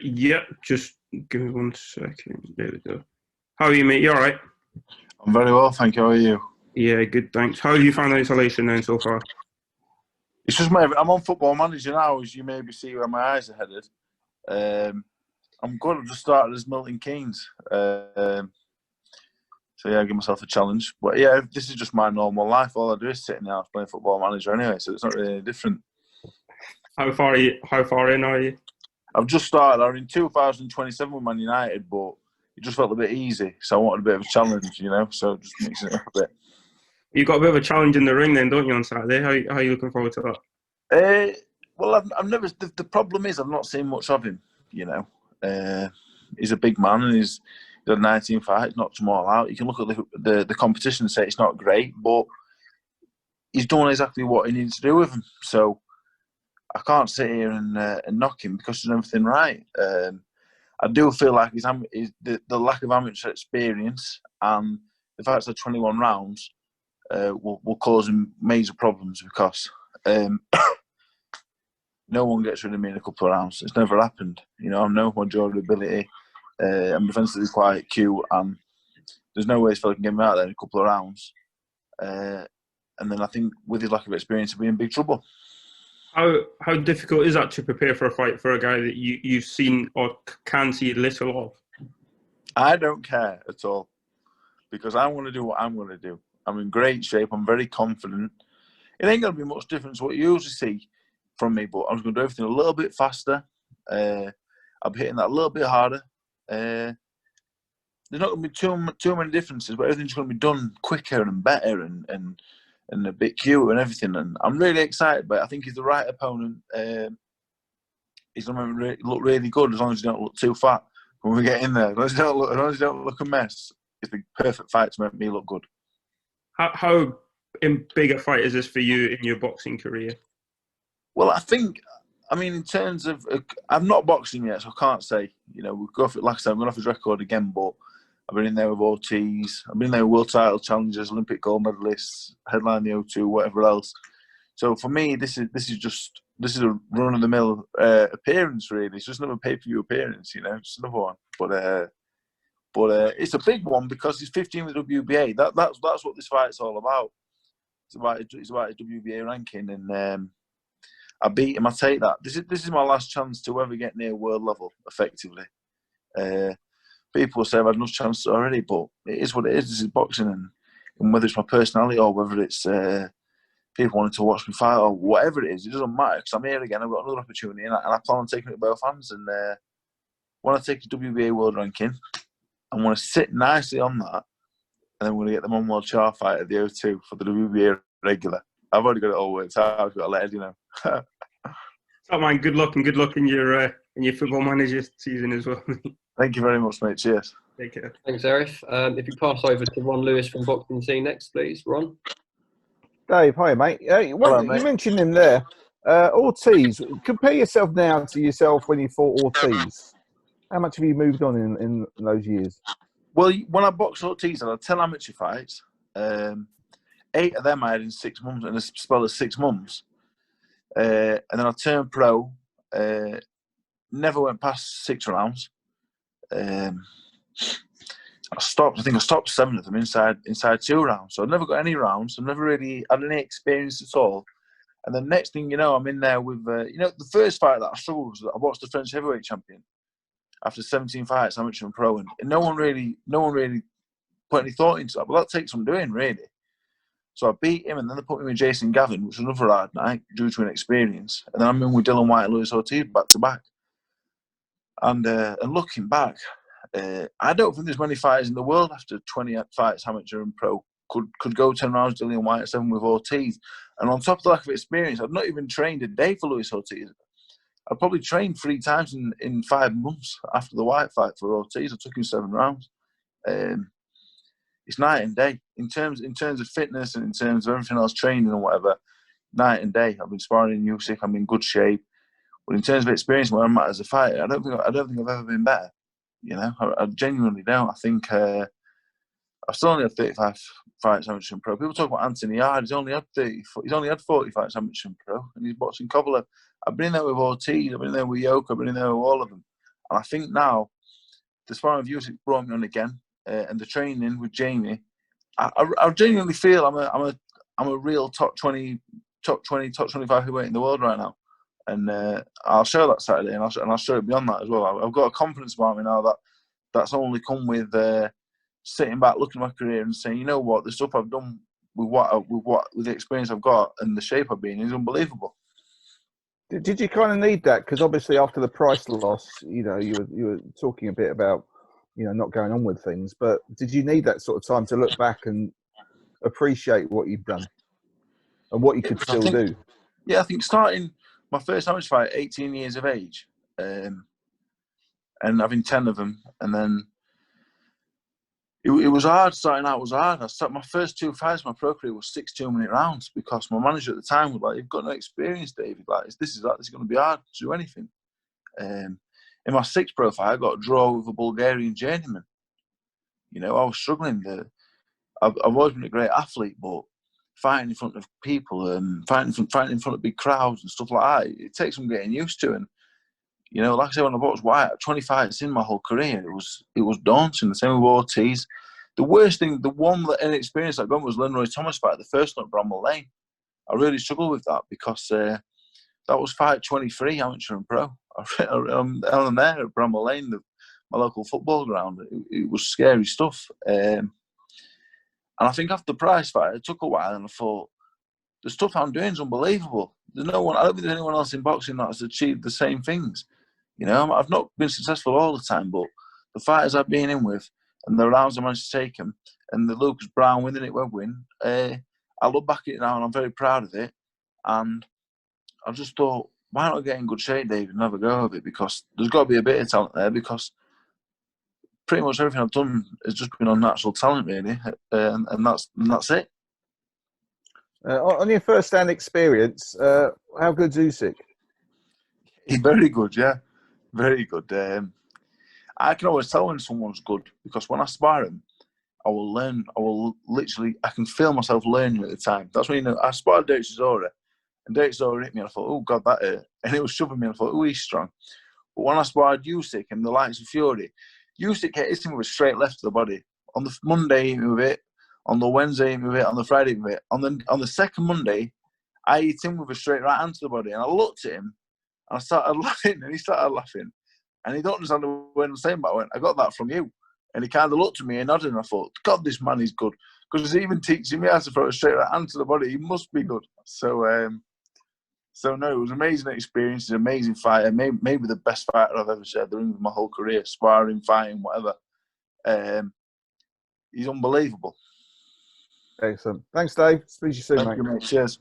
Yeah, just give me 1 second. There we go. How are you, mate? You all right? I'm very well, thank you. How are you? Yeah, good, thanks. How have you found isolation then so far? It's just I'm on Football Manager now, as you maybe see where my eyes are headed. I'm good. I've just started as Milton Keynes. So yeah, I give myself a challenge. But yeah, this is just my normal life. All I do is sit in the house playing Football Manager anyway, so it's not really any different. How far are you? How far in are you? I've just started. I'm in 2027 with Man United, but it just felt a bit easy, so I wanted a bit of a challenge, so just mixing it up a bit. You got a bit of a challenge in the ring then, don't you, on Saturday? How are you looking forward to that? Well, I've never. The problem is I've not seen much of him. He's a big man and he's had 19 fights, knocked them all out. You can look at the competition and say it's not great, but he's done exactly what he needs to do with them. So I can't sit here and knock him because he's done everything right. I do feel like the lack of amateur experience and the fact that 21 rounds will cause him major problems because no one gets rid of me in a couple of rounds. It's never happened. I'm known for my durability. I'm defensively quite cute, and there's no way this fella can get me out there in a couple of rounds. And then I think with his lack of experience, he'll be in big trouble. How difficult is that to prepare for a fight for a guy that you've seen or can see little of? I don't care at all because I want to do what I'm going to do. I'm in great shape. I'm very confident. It ain't going to be much different to what you usually see from me, but I'm just going to do everything a little bit faster. I'll be hitting that a little bit harder. There's not going to be too many differences, but everything's going to be done quicker and better and a bit cuter and everything. And I'm really excited, but I think he's the right opponent. He's going to look really good as long as he don't look too fat when we get in there. As long as he don't look a mess, it's the perfect fight to make me look good. How big a fight is this for you in your boxing career? Well, in terms of, I'm not boxing yet, so I can't say. We'll go for it. Like I said, I'm going off his record again, but I've been in there with Ortiz. I've been in there with world title challengers, Olympic gold medalists, headline the O2, whatever else. So for me, this is a run of the mill appearance. Really, it's just another pay-per-view appearance. Just another one. But it's a big one because he's 15 with WBA. That's what this fight's all about. It's about his WBA ranking, and I beat him. I take that. This is my last chance to ever get near world level, effectively. People say I've had enough chances already, but it is what it is. This is boxing, and whether it's my personality or whether it's people wanting to watch me fight or whatever it is, it doesn't matter because I'm here again. I've got another opportunity, and I plan on taking it with both hands. And when I take the WBA world ranking, I'm going to sit nicely on that, and then we're going to get the one world char fight at the O2 for the WBA regular. I've already got it all worked out. I've got to let Eddie know. Oh man, good luck in your Football Manager season as well. Thank you very much, mate. Cheers. Take care. Thanks, Arif. If you pass over to Ron Lewis from Boxing Scene next, please, Ron. Dave, hi mate. Hello, mate. You mentioned him there. Ortiz. Compare yourself now to yourself when you fought Ortiz. How much have you moved on in those years? Well, when I boxed Ortiz, I had 10 amateur fights. 8 of them I had in 6 months, in a spell of 6 months. And then I turned pro. Never went past 6 rounds. I think I stopped 7 of them inside 2 rounds. So I never got any rounds. I never really had any experience at all. And the next thing you know, I'm in there with the first fight that I struggled was I boxed the French heavyweight champion after 17 fights, amateur and pro, and no one really put any thought into that. But that takes some doing, really. So I beat him, and then they put me with Jason Gavin, which was another hard night due to inexperience. And then I'm in with Dylan White and Luis Ortiz back to back. And looking back, I don't think there's many fighters in the world after 20 fights, amateur and pro, could go 10 rounds Dylan White and 7 with Ortiz. And on top of the lack of experience, I'd not even trained a day for Luis Ortiz. I probably trained 3 times in 5 months after the White fight for Ortiz. I took him 7 rounds. It's night and day in terms of fitness and in terms of everything else, training and whatever. Night and day. I've been sparring in Usyk. I'm in good shape. But in terms of experience, where I'm at as a fighter, I don't think I've ever been better. I genuinely don't. I think I've still only had 35 fights amateur and pro. People talk about Anthony Yard. He's only had 40 fights amateur and pro, and he's boxing Kovalev. I've been in there with Ortiz. I've been in there with Yoke. I've been in there with all of them. And I think now, the sparring with Usyk brought me on again, and the training with Jamie, I genuinely feel I'm a real top 20, top 25 heavyweight in the world right now. And I'll show that Saturday, and I'll show it beyond that as well. I've got a confidence about me now that's only come with sitting back, looking at my career, and saying, you know what, the stuff I've done with the experience I've got and the shape I've been is unbelievable. Did you kind of need that? Because obviously after the Price loss, you were talking a bit about, not going on with things. But did you need that sort of time to look back and appreciate what you've done and what you could still do? Yeah, I think starting my first amateur fight, 18 years of age, and having 10 of them, and then it was hard. Starting out was hard. My first 2 fights, my pro career was 6 2-minute rounds because my manager at the time was like, "You've got no experience, David. Like, this is going to be hard to do anything." In my 6th pro fight, I got a draw with a Bulgarian journeyman. I was struggling. I've always been a great athlete, but fighting in front of people and fighting in front of big crowds and stuff like that, it takes some getting used to. And like I said, when I boxed White, 20 fights in my whole career, it was daunting. The same with Ortiz. The worst thing, the one inexperience I got was Roy Thomas fight, the first one at Bramall Lane. I really struggled with that because that was fight 23, amateur and pro. I'm there at Bramall Lane, my local football ground. It was scary stuff. And I think after the Price fight, it took a while, and I thought, the stuff I'm doing is unbelievable. I don't think there's anyone else in boxing that has achieved the same things. I've not been successful all the time, but the fighters I've been in with and the rounds I managed to take them, and the Lucas Brown winning it win, I look back at it now and I'm very proud of it. And I just thought, why not get in good shape, David, and have a go of it? Because there's got to be a bit of talent there, because pretty much everything I've done has just been on natural talent, really, and that's it. On your first-hand experience, how good's Usyk? He's very good, yeah. Very good. I can always tell when someone's good, because when I spar him, I will learn. I can feel myself learning at the time. That's when I sparred Chisora, and Chisora hit me, and I thought, oh, God, that hurt. And it was shoving me, and I thought, oh, he's strong. But when I sparred Usyk and the likes of Fury, Usyk hit him with a straight left to the body. On the Monday, he hit me with it. On the Wednesday, he hit me with it. On the Friday, he hit me with it. On the second Monday, I hit him with a straight right hand to the body. And I looked at him, and I started laughing, and he started laughing. And he don't understand what I'm saying, but I went, I got that from you. And he kind of looked at me and nodded, and I thought, God, this man is good. Because he's even teaching me how to throw a straight right hand to the body. He must be good. So no, it was an amazing experience. He's an amazing fighter. Maybe the best fighter I've ever shared the ring with my whole career, sparring, fighting, whatever. He's unbelievable. Excellent. Thanks, Dave. Speak to you soon, Thank you, mate. Cheers.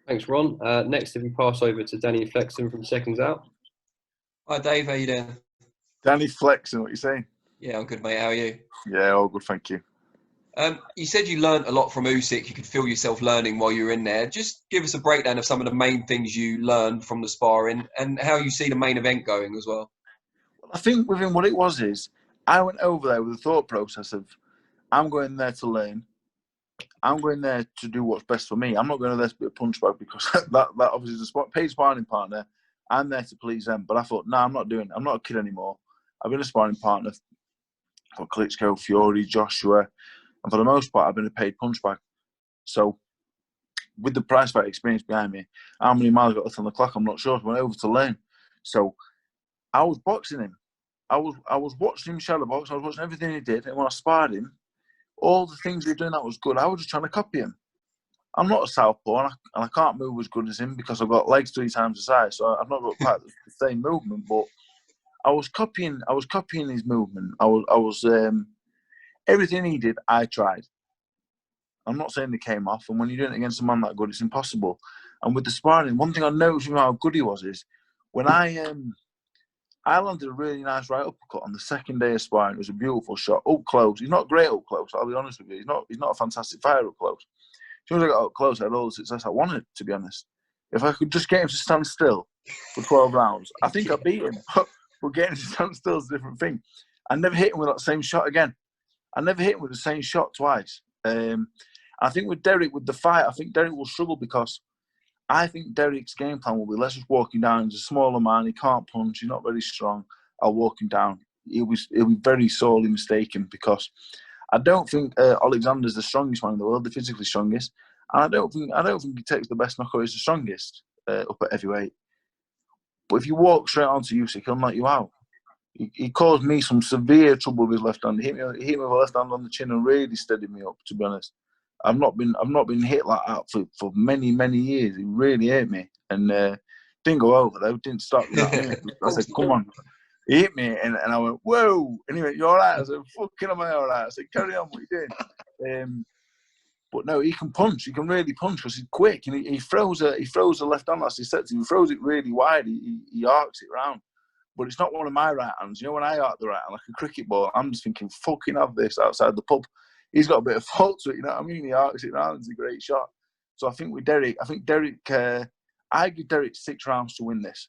Thanks, Ron. Next, if we pass over to Danny Flexen from Seconds Out. Hi, Dave. How you doing? Danny Flexen, what you saying? Yeah, I'm good, mate. How are you? Yeah, all good, thank you. You said you learnt a lot from Usyk. You could feel yourself learning while you were in there. Just give us a breakdown of some of the main things you learned from the sparring and how you see the main event going as well. I think within what it was is, I went over there with the thought process of, I'm going there to learn. I'm going there to do what's best for me. I'm not going there to be a punch bag, because that obviously is a paid sparring partner. I'm there to please them. But I thought, no, I'm not doing it. I'm not a kid anymore. I've been a sparring partner for Klitschko, Fury, Joshua. And for the most part, I've been a paid punch bag. So with the prize fight experience behind me, how many miles I got left on the clock, I'm not sure. I went over to learn. So I was boxing him. I was watching him shadow box. I was watching everything he did. And when I sparred him, all the things he was doing that was good, I was just trying to copy him. I'm not a southpaw, and I can't move as good as him because I've got legs 3 times the size. So I've not got quite the same movement. But I was copying his movement. I was everything he did, I tried. I'm not saying they came off. And when you're doing it against a man that good, it's impossible. And with the sparring, one thing I noticed from how good he was is when I landed a really nice right uppercut on the second day of sparring. It was a beautiful shot, up close. He's not great up close, I'll be honest with you. He's not a fantastic fighter up close. As soon as I got up close, I had all the success I wanted, to be honest. If I could just get him to stand still for 12 rounds, I think I beat him. But getting him to stand still is a different thing. I never hit him with that same shot again. I never hit him with the same shot twice. I think with Derek, with the fight, I think Derek will struggle because I think Derek's game plan will be, let's just walk him down. He's a smaller man. He can't punch. He's not very strong. I'll walk him down. He'll be very sorely mistaken, because I don't think Alexander's the strongest man in the world, the physically strongest, and I don't think he takes the best knocker as the strongest up at heavyweight. But if you walk straight onto Usyk, he'll knock you out. He caused me some severe trouble with his left hand. He hit me with a left hand on the chin and really steadied me up, to be honest. I've not been hit like that for many, many years. He really hit me, and didn't go over though. Didn't stop. You know what I mean? I said, "Come on." He hit me, and I went, "Whoa!" And he went, "You all right?" I said, "Fucking am I all right?" I said, "Carry on, what you doing?" But no, he can punch. He can really punch because he's quick, and he throws a left hand, as he said. He throws it really wide. He arcs it round. But it's not one of my right hands. You know, when I arc the right hand like a cricket ball, I'm just thinking, fucking have this outside the pub. He's got a bit of fault to it, you know what I mean? He arcs it round, it's a great shot. So I think with Derek, I give Derek 6 rounds to win this.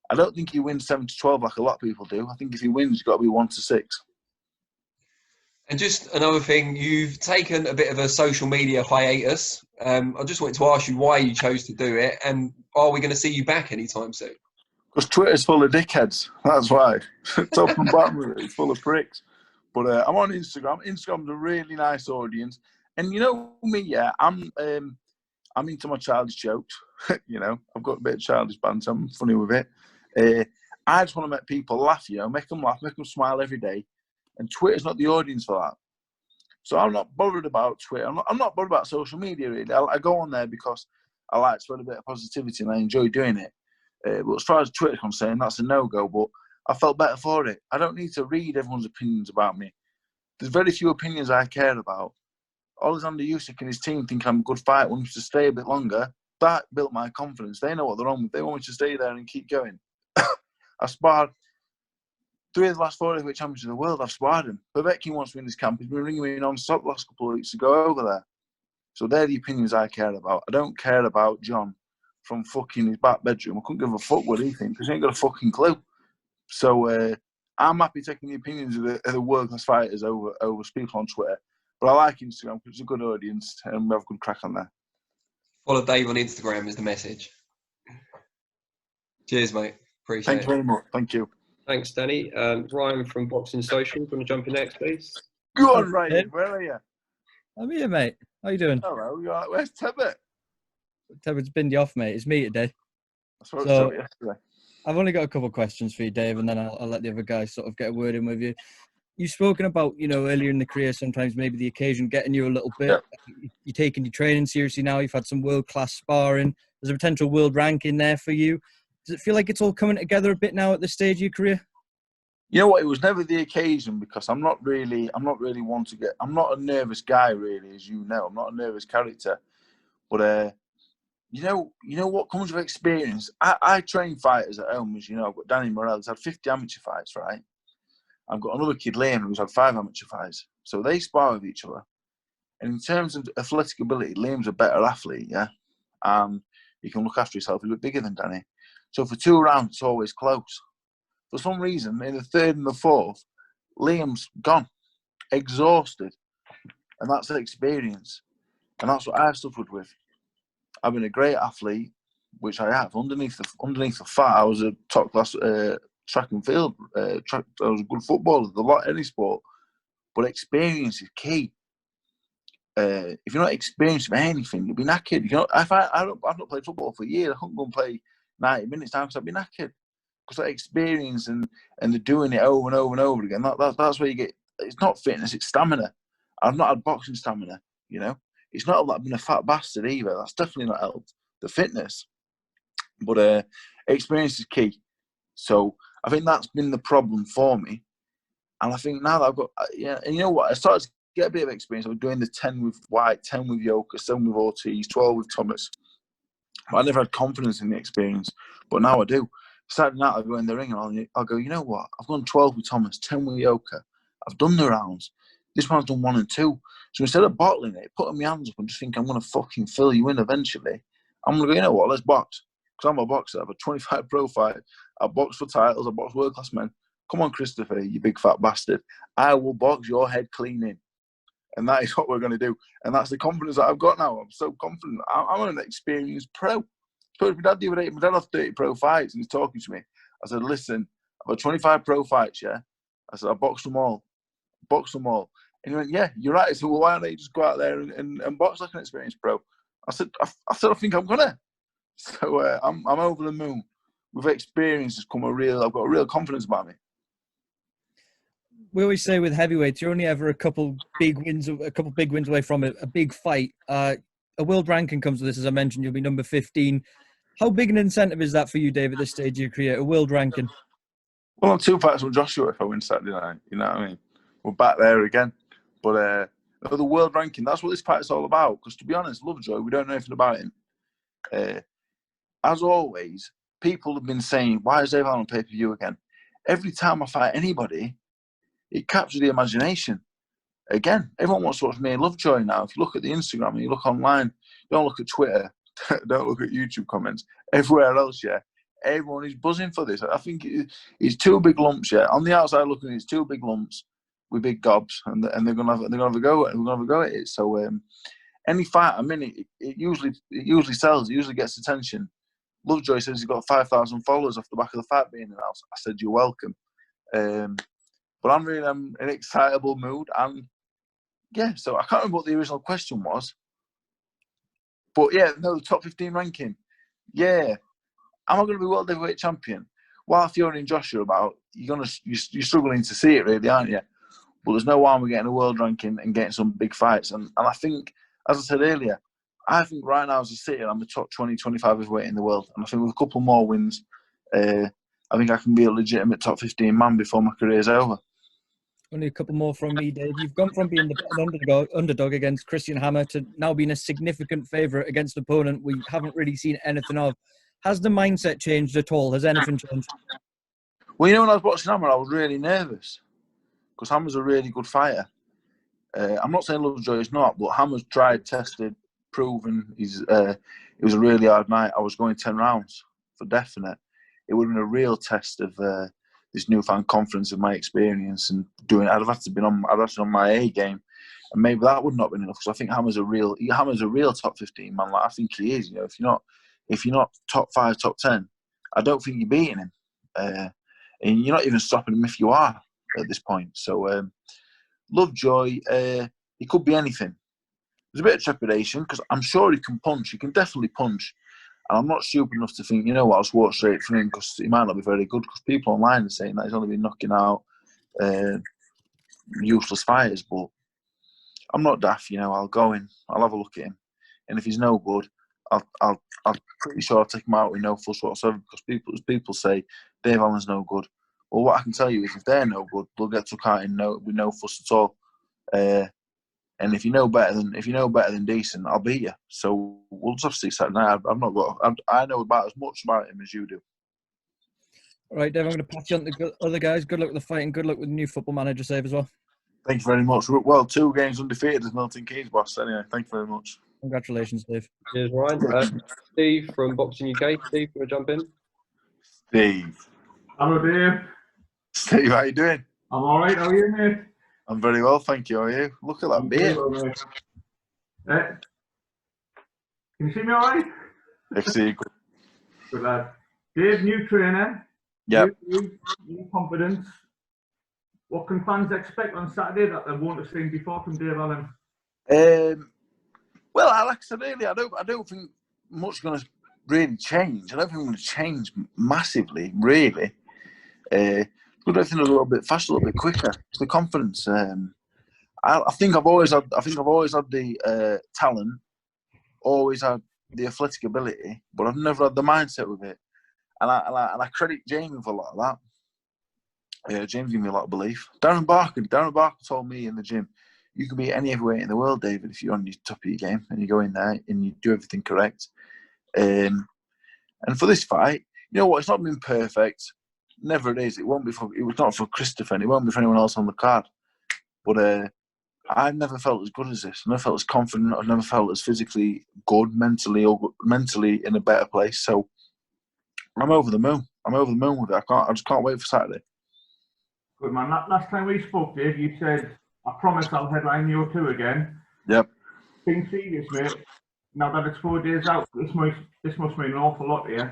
I don't think he wins 7-12 like a lot of people do. I think if he wins, it's got to be 1-6. And just another thing, you've taken a bit of a social media hiatus. I just wanted to ask you why you chose to do it, and are we going to see you back anytime soon? Because Twitter's full of dickheads. That's why. Top and bottom, it's full of pricks. But I'm on Instagram. Instagram's a really nice audience. And you know me, yeah, I'm into my childish jokes. You know, I've got a bit of childish banter. I'm funny with it. I just want to make people laugh, you know, make them laugh, make them smile every day. And Twitter's not the audience for that. So I'm not bothered about Twitter. I'm not bothered about social media, really. I go on there because I like to spread a bit of positivity and I enjoy doing it. But as far as Twitter's concerned, that's a no-go. But I felt better for it. I don't need to read everyone's opinions about me. There's very few opinions I care about. Alexander Usyk and his team think I'm a good fighter, want me to stay a bit longer. That built my confidence. They know what they're on with. They want me to stay there and keep going. I sparred 3 of the last 4 heavyweight champions of the world. I've sparred him. Povetkin wants me in his camp. He's been ringing me non-stop the last couple of weeks to go over there. So they're the opinions I care about. I don't care about John from fucking his back bedroom. I couldn't give a fuck what he thinks because he ain't got a fucking clue. So I'm happy taking the opinions of the world-class fighters over people on Twitter. But I like Instagram because it's a good audience and we have a good crack on there. Follow Dave on Instagram is the message. Cheers, mate. Appreciate it. Thank you very much. Thank you. Thanks, Danny. Ryan from Boxing Social. Want to jump in next, please? Go on, Ryan. Where are you? I'm here, mate. How you doing? Hello. You all right? Where's Tebbit? Tebbit's binned you off, mate. It's me today. I spoke to him yesterday. I've only got a couple of questions for you, Dave, and then I'll let the other guys sort of get a word in with you. You've spoken about, you know, earlier in the career, sometimes maybe the occasion getting you a little bit. Yeah. You're taking your training seriously now. You've had some world-class sparring. There's a potential world ranking there for you. Does it feel like it's all coming together a bit now at this stage of your career? You know what? It was never the occasion because I'm not really one to get. I'm not a nervous guy, really, as you know. I'm not a nervous character, but you know what comes with experience. I train fighters at home, as you know. I've got Danny Morel, who's had 50 amateur fights, right? I've got another kid, Liam, who's had 5 amateur fights. So they spar with each other. And in terms of athletic ability, Liam's a better athlete, yeah? He can look after himself. He's a bit bigger than Danny. So for 2 rounds, it's always close. For some reason, in the 3rd and the 4th, Liam's gone, exhausted. And that's the experience. And that's what I've suffered with. I've been a great athlete, which I have. Underneath the fat, I was a top-class track and field. I was a good footballer, a lot any sport. But experience is key. If you're not experienced with anything, you'll be knackered. You know, I've not played football for years. I couldn't go and play 90 minutes now because I'd be knackered. Because that experience and the doing it over and over and over again, that's where you get. It's not fitness, it's stamina. I've not had boxing stamina, you know. It's not that I've been a fat bastard either. That's definitely not helped the fitness. But experience is key. So I think that's been the problem for me. And I think now that I've got, and you know what? I started to get a bit of experience. I was doing the 10 with White, 10 with Yoka, 7 with Ortiz, 12 with Thomas. But I never had confidence in the experience. But now I do. Saturday night, I'll go in the ring and I'll go, you know what? I've gone 12 with Thomas, 10 with Yoka. I've done the rounds. This one's done 1 and 2. So instead of bottling it, putting my hands up and just think I'm going to fucking fill you in eventually, I'm going to go, you know what? Let's box. Because I'm a boxer. I have a 25 pro fight. I box for titles. I box world-class men. Come on, Christopher, you big fat bastard. I will box your head clean in. And that is what we're going to do. And that's the confidence that I've got now. I'm so confident. I'm an experienced pro. So my dad the other day, my dad had 30 pro fights and he's talking to me. I said, listen, I've got 25 pro fights, yeah? I said, I boxed them all. And he went, yeah, you're right. I said, well, why don't you just go out there and box like an experienced pro? I said, I think I'm going to. So I'm over the moon. With experience has come I've got a real confidence about me. We always say with heavyweights, you're only ever a couple big wins away from a big fight. A world ranking comes with this, as I mentioned. You'll be number 15. How big an incentive is that for you, Dave, at this stage of your career? A world ranking? Well, I'm 2 fights from Joshua if I win Saturday night. You know what I mean? We're back there again. But the world ranking, that's what this fight's all about. Because to be honest, Lovejoy, we don't know anything about him. As always, people have been saying, why is Dave Allen on pay-per-view again? Every time I fight anybody, it captures the imagination. Again, everyone wants to watch me and Lovejoy now. If you look at the Instagram and you look online, you don't look at Twitter, don't look at YouTube comments. Everywhere else, yeah, everyone is buzzing for this. I think it's 2 big lumps, yeah. On the outside looking, it's 2 big lumps with big gobs, and they're gonna have a go at it. We're gonna have a go at it. So any fight I'm in, it usually sells. It usually gets attention. Lovejoy says he's got 5,000 followers off the back of the fight being announced. I said, you're welcome. But I'm in an excitable mood. And yeah, so I can't remember what the original question was. But yeah, no, the top 15 ranking. Yeah. Am I going to be world heavyweight champion? While Fiona and Josh are about, you're struggling to see it really, aren't you? But there's no harm with getting a world ranking and getting some big fights. And I think, as I said earlier, I think right now as a city, I'm the top 20, 25 heavyweight in the world. And I think with a couple more wins, I think I can be a legitimate top 15 man before my career's over. Only a couple more from me, Dave. You've gone from being an underdog against Christian Hammer to now being a significant favourite against an opponent we haven't really seen anything of. Has the mindset changed at all? Has anything changed? Well, you know, when I was watching Hammer, I was really nervous because Hammer's a really good fighter. I'm not saying Lovejoy is not, but Hammer's tried, tested, proven. It was a really hard night. I was going 10 rounds for definite. It would have been a real test of this newfound confidence of my experience and doing. I'd have had to be on my A game, and maybe that would not have been enough. Because I think Hammer's a real top 15 man. Like I think he is. You know, if you're not top 5, top 10, I don't think you're beating him, and you're not even stopping him if you are at this point. So Lovejoy, he could be anything. There's a bit of trepidation because I'm sure he can punch. He can definitely punch. And I'm not stupid enough to think, you know what, I'll just walk straight through him because he might not be very good. Because people online are saying that he's only been knocking out useless fighters. But I'm not daft, you know. I'll go in, I'll have a look at him, and if he's no good, I'm pretty sure I'll take him out with no fuss whatsoever. Because people say Dave Allen's no good. Well, what I can tell you is if they're no good, they'll get took out with no fuss at all. And if you know better than decent, I'll beat you. So we'll just have to see Saturday night. I know about as much about him as you do. All right, Dave, I'm going to pass you on to the other guys. Good luck with the fight and good luck with the new football manager save as well. Thank you very much. Well, 2 games undefeated as Milton Keynes boss. Anyway, thank you very much. Congratulations, Dave. Cheers, Ryan. Steve from Boxing UK. Steve, you want to jump in? Steve. Hello, Dave. Steve, how you doing? I'm all right. How are you, mate? I'm very well, thank you. How are you? Look at that beard. Can you see me all right? I see you. Good lad. Dave, new trainer. Yep. New confidence. What can fans expect on Saturday that they won't have seen before from Dave Allen? Well, like I said earlier, I don't think much is going to really change. I don't think I'm going to change massively, really. But everything a little bit faster, a little bit quicker. It's the confidence. I think I've always had the talent, always had the athletic ability, but I've never had the mindset with it. And I credit Jamie for a lot of that. James gave me a lot of belief. Darren Barker told me in the gym, you can be any heavyweight in the world, David, if you're on your top of your game and you go in there and you do everything correct. And for this fight, you know what? It's not been perfect. Never it is. It won't be it was not for Christopher, and it won't be for anyone else on the card. But I've never felt as good as this. I've never felt as confident. I've never felt as physically good, mentally in a better place. So I'm over the moon. I'm over the moon with it. I just can't wait for Saturday. Good man. Last time we spoke, Dave, you said, I promise I'll headline the O2 again. Yep. Being serious, mate. Now that it's 4 days out, this must mean an awful lot to you.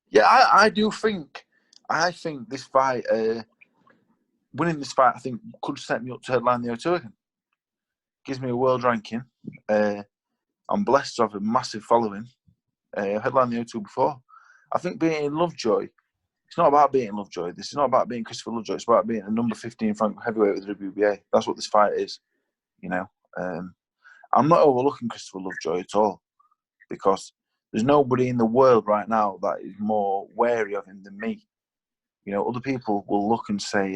Yeah, I do think I think this fight, winning this fight, I think could set me up to headline the O2 again. Gives me a world ranking. I'm blessed to have a massive following. Headline the O2 before. I think beating Lovejoy, it's not about beating Lovejoy. This is not about beating Christopher Lovejoy. It's about being a number 15 frank heavyweight with the WBA. That's what this fight is, you know. I'm not overlooking Christopher Lovejoy at all, because there's nobody in the world right now that is more wary of him than me. You know, other people will look and say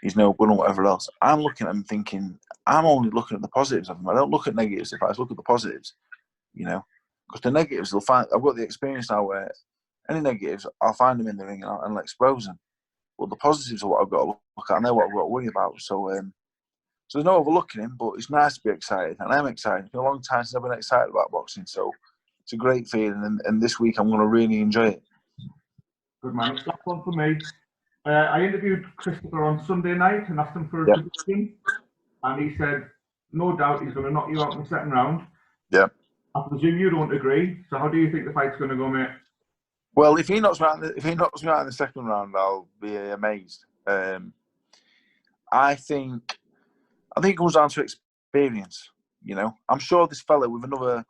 he's no good or whatever else. I'm looking at him thinking, I'm only looking at the positives of him. I don't look at negatives. If I just look at the positives, you know, because the negatives, I've got the experience now where any negatives, I'll find them in the ring and I'll expose them. But the positives are what I've got to look at. I know what I've got to worry about. So, so there's no overlooking him, but it's nice to be excited. And I'm excited. It's been a long time since I've been excited about boxing. So it's a great feeling. And this week I'm going to really enjoy it. Good man. Last one for me. I interviewed Christopher on Sunday night and asked him for a prediction. And he said, no doubt he's going to knock you out in the second round. Yeah. I presume you don't agree. So how do you think the fight's going to go, mate? Well, if he knocks me out in the second round, I'll be amazed. I think it comes down to experience. You know, I'm sure this fella with another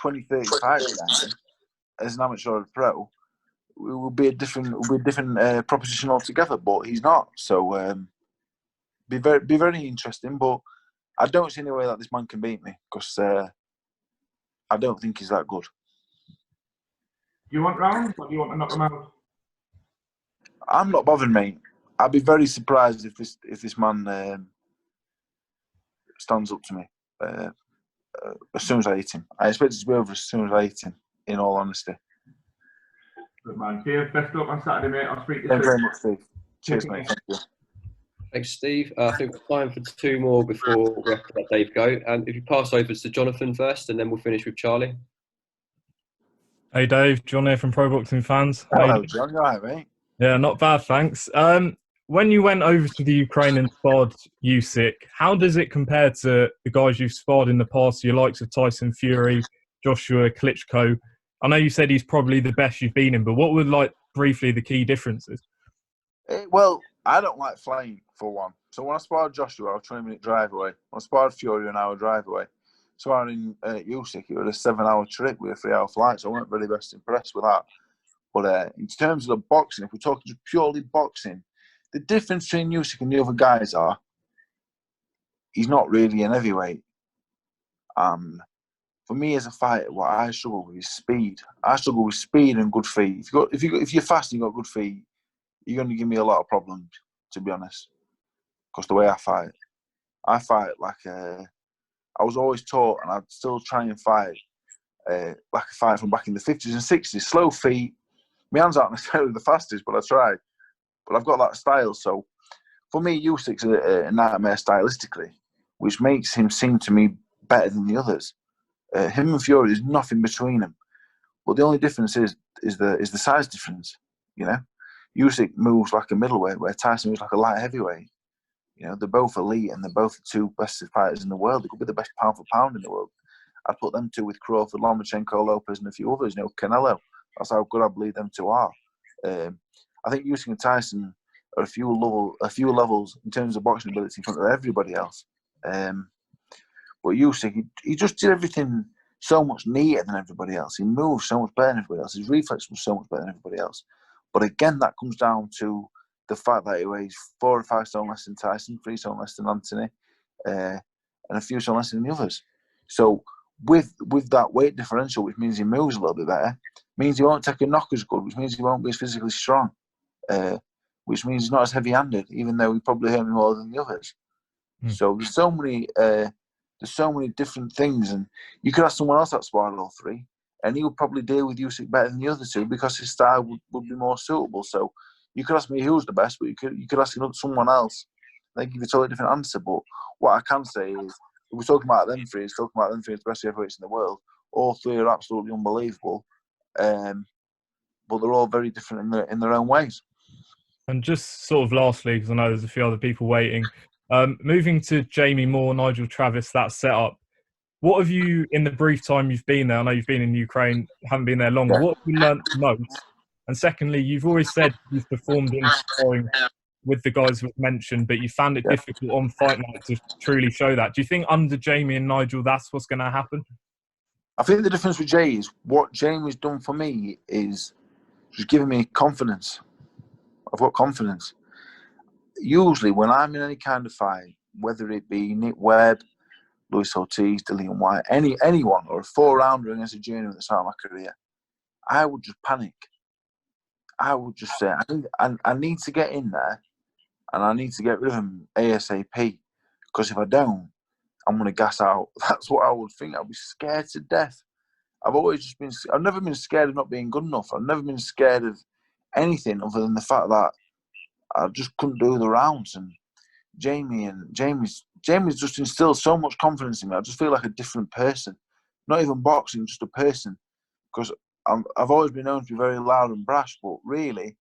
20, 30 fights as an amateur or a pro, it will be a different proposition altogether. But he's not. So be very interesting. But I don't see any way that this man can beat me, because I don't think he's that good. Do you want rounds, or do you want to knock him out? I'm not bothered, mate. I'd be very surprised if this man stands up to me as soon as I hit him. I expect it to be over as soon as I hit him, in all honesty. Good man. Dave, best luck on Saturday, mate. I'll speak to you soon. Thank you very much, Steve. Cheers, mate. Thank you. Thanks, Steve. I think we're time for 2 more before we have to let Dave go. If you pass over to Jonathan first, and then we'll finish with Charlie. Hey Dave, John here from Pro Boxing Fans. Hello, John. You all right, mate? Yeah, not bad, thanks. When you went over to the Ukraine and sparred Usyk, how does it compare to the guys you've sparred in the past, your likes of Tyson Fury, Joshua, Klitschko? I know you said he's probably the best you've been in, but what were, briefly, the key differences? Well, I don't like flying, for one. So when I sparred Joshua, I was a 20-minute drive away. When I sparred Fury, an hour drive away. Sparring Usyk, it was a 7-hour trip with a 3-hour flight, so I weren't really best impressed with that. But in terms of the boxing, if we're talking just purely boxing, the difference between Usyk and the other guys are he's not really an heavyweight. For me as a fighter, what I struggle with is speed. I struggle with speed and good feet. If you're fast and you've got good feet, you're going to give me a lot of problems, to be honest. Because the way I fight like I was always taught, and I'd still try and fight like a fight from back in the 50s and 60s. Slow feet. My hands aren't necessarily the fastest, but I try. But I've got that style. So for me, Usyk's a nightmare stylistically, which makes him seem to me better than the others. Him and Fury, there's nothing between them. But the only difference is the size difference. You know, Usyk moves like a middleweight, where Tyson moves like a light heavyweight. You know, they're both elite, and they're both the 2 best fighters in the world. They could be the best pound for pound in the world. I'd put them 2 with Crawford, Lomachenko, Lopez, and a few others. You know, Canelo. That's how good I believe them 2 are. I think Usyk and Tyson are a few levels in terms of boxing ability in front of everybody else. But Usyk, he just did everything so much neater than everybody else. He moved so much better than everybody else. His reflex was so much better than everybody else. But again, that comes down to the fact that he weighs 4 or 5 stone less than Tyson, 3 stone less than Anthony, and a few stone less than the others. So with that weight differential, which means he moves a little bit better, means he won't take a knock as good, which means he won't be as physically strong, which means he's not as heavy-handed, even though he probably hurt me more than the others. So there's so many different things, and you could ask someone else that sparred all 3, and he would probably deal with Usyk better than the other 2 because his style would be more suitable. So you could ask me who's the best, but you could ask someone else. They give you a totally different answer. But what I can say is, if we're talking about them 3, the best heavyweights in the world. All 3 are absolutely unbelievable, but they're all very different in their own ways. And just sort of lastly, because I know there's a few other people waiting, moving to Jamie Moore, Nigel Travis, that setup. What have you, in the brief time you've been there, I know you've been in Ukraine, haven't been there long, what have you learnt most? And secondly, you've always said you've performed in sparring with the guys we've mentioned, but you found it difficult on fight night to truly show that. Do you think under Jamie and Nigel, that's what's going to happen? I think the difference with Jay is what Jamie's done for me is just giving me confidence. I've got confidence. Usually, when I'm in any kind of fight, whether it be Nick Webb, Luis Ortiz, Dillian White, anyone, or a 4-rounder against a junior at the start of my career, I would just panic. I would just say, I need to get in there, and I need to get rid of him ASAP. Because if I don't, I'm going to gas out. That's what I would think. I'd be scared to death. I've never been scared of not being good enough. I've never been scared of anything other than the fact that I just couldn't do the rounds. And Jamie's just instilled so much confidence in me. I just feel like a different person. Not even boxing, just a person. Because I've always been known to be very loud and brash, but really,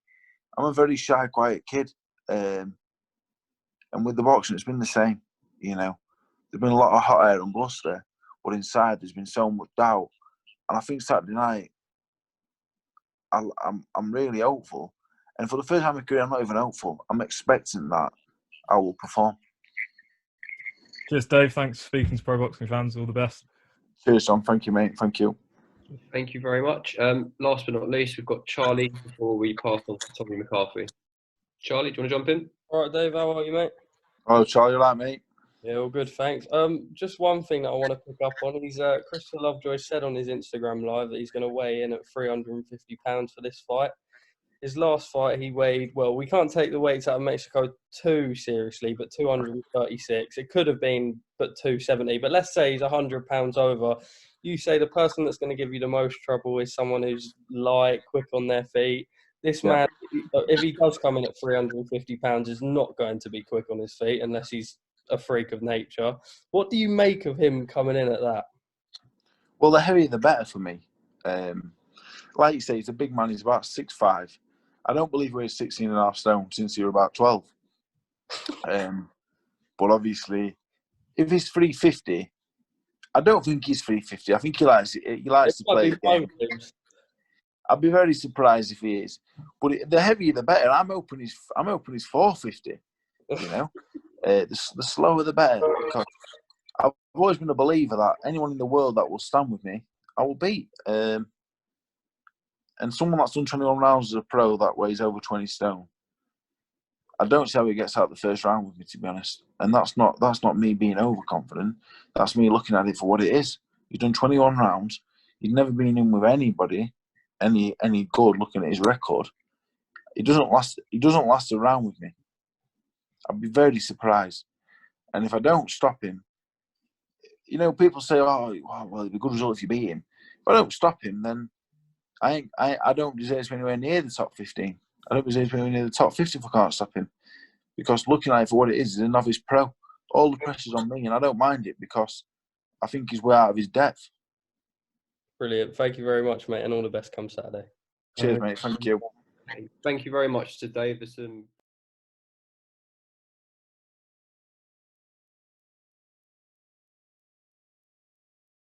I'm a very shy, quiet kid. And with the boxing, it's been the same. You know, there's been a lot of hot air and bluster, but inside there's been so much doubt. And I think Saturday night, I'm really hopeful. And for the first time in my career, I'm not even hopeful. I'm expecting that I will perform. Cheers, Dave. Thanks for speaking to pro boxing fans. All the best. Cheers, John. Thank you, mate. Thank you. Thank you very much. Last but not least, we've got Charlie before we pass on to Tommy McCarthy. Charlie, do you want to jump in? All right, Dave, how are you, mate? Oh, Charlie, you like mate? Yeah, all good, thanks. Just one thing that I want to pick up on is Christopher Lovejoy said on his Instagram live that he's going to weigh in at £350 for this fight. His last fight, he weighed, well, we can't take the weights out of Mexico too seriously, but 236. It could have been but 270, but let's say he's £100 over. You say the person that's going to give you the most trouble is someone who's light, quick on their feet. This man, if he does come in at £350, is not going to be quick on his feet unless he's a freak of nature. What do you make of him coming in at that? Well, the heavier the better for me. Like you say, he's a big man. He's about 6'5". I don't believe he weighs 16.5 stone since he was about 12. But obviously, if he's 350, I don't think he's 350. I think he likes to play the game. I'd be very surprised if he is. But the heavier the better. I'm hoping he's 450. You know, the slower the better. Because I've always been a believer that anyone in the world that will stand with me, I will beat. And someone that's done 21 rounds as a pro that weighs over 20 stone, I don't see how he gets out the first round with me, to be honest. And that's not me being overconfident. That's me looking at it for what it is. He's done 21 rounds. He's never been in with anybody, any good. Looking at his record, he doesn't last a round with me. I'd be very surprised. And if I don't stop him, you know, people say, "Oh, well, it'd be a good result if you beat him." If I don't stop him, then I don't deserve to be anywhere near the top 15. I don't deserve to be anywhere near the top 50 if I can't stop him. Because looking at it for what it is, he's a novice pro. All the pressure's on me, and I don't mind it because I think he's way out of his depth. Brilliant. Thank you very much, mate, and all the best come Saturday. Cheers, mate. Thank you. Thank you very much to Davison.